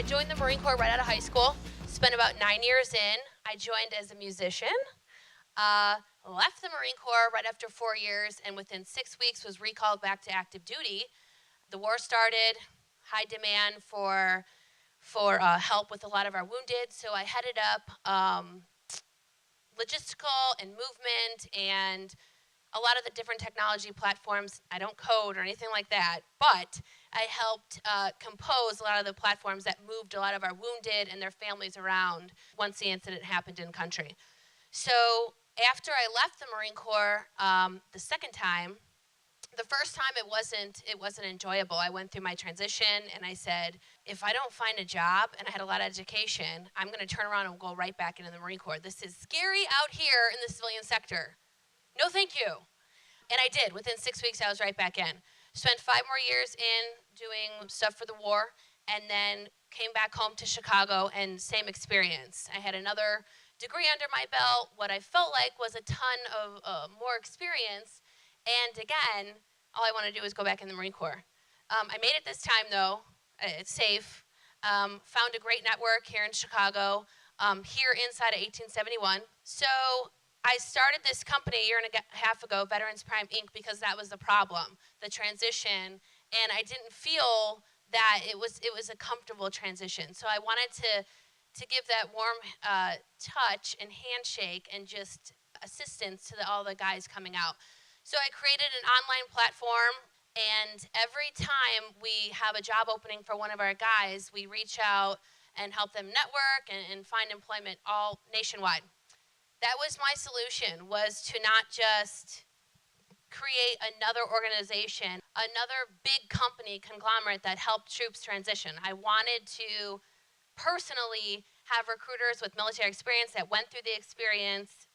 I joined the Marine Corps right out of high school. Spent about 9 years in. I joined as a musician. Left the Marine Corps right after 4 years, and within 6 weeks was recalled back to active duty. The war started, high demand for help with a lot of our wounded, so I headed up logistical and movement and a lot of the different technology platforms. I don't code or anything like that, but I helped compose a lot of the platforms that moved a lot of our wounded and their families around once the incident happened in country. So after I left the Marine Corps the second time, the first time it wasn't enjoyable. I went through my transition and I said, if I don't find a job, and I had a lot of education, I'm going to turn around and go right back into the Marine Corps. This is scary out here in the civilian sector. No, thank you. And I did. Within 6 weeks, I was right back in. Spent 5 more years in doing stuff for the war, and then came back home to Chicago, and same experience. I had another degree under my belt. What I felt like was a ton of more experience. And again, all I want to do is go back in the Marine Corps. I made it this time, though. It's safe. Found a great network here in Chicago, here inside of 1871. So I started this company a year and a half ago, Veterans Prime Inc., because that was the problem, the transition. And I didn't feel that it was a comfortable transition. So I wanted to give that warm touch and handshake and just assistance to all the guys coming out. So I created an online platform, and every time we have a job opening for one of our guys, we reach out and help them network and find employment all nationwide. That was my solution, was to not just create another organization, another big company conglomerate that helped troops transition. I wanted to personally have recruiters with military experience that went through the experience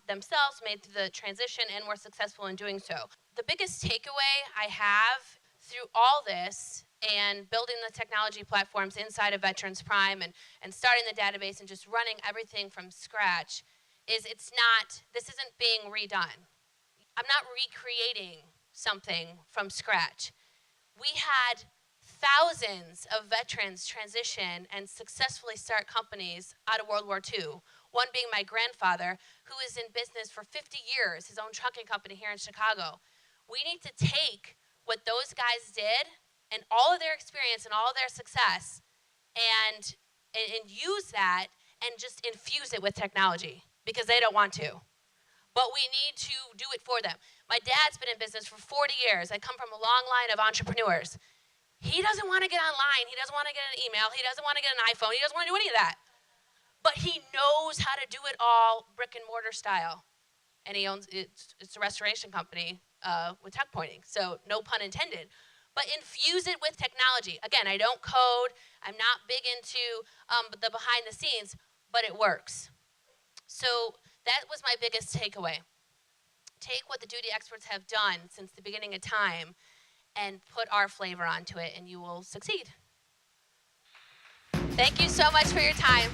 themselves, made through the transition, and were successful in doing so. The biggest takeaway I have through all this and building the technology platforms inside of Veterans Prime and starting the database and just running everything from scratch is this isn't being redone. I'm not recreating something from scratch. We had thousands of veterans transition and successfully start companies out of World War II. One being my grandfather, who is in business for 50 years, his own trucking company here in Chicago. We need to take what those guys did and all of their experience and all of their success and use that and just infuse it with technology, because they don't want to. But we need to do it for them. My dad's been in business for 40 years. I come from a long line of entrepreneurs. He doesn't want to get online. He doesn't want to get an email. He doesn't want to get an iPhone. He doesn't want to do any of that. But he knows how to do it all brick and mortar style. And he owns, it's a restoration company with tuck pointing, so no pun intended. But infuse it with technology. Again, I don't code. I'm not big into the behind the scenes, but it works. So that was my biggest takeaway. Take what the duty experts have done since the beginning of time and put our flavor onto it, and you will succeed. Thank you so much for your time.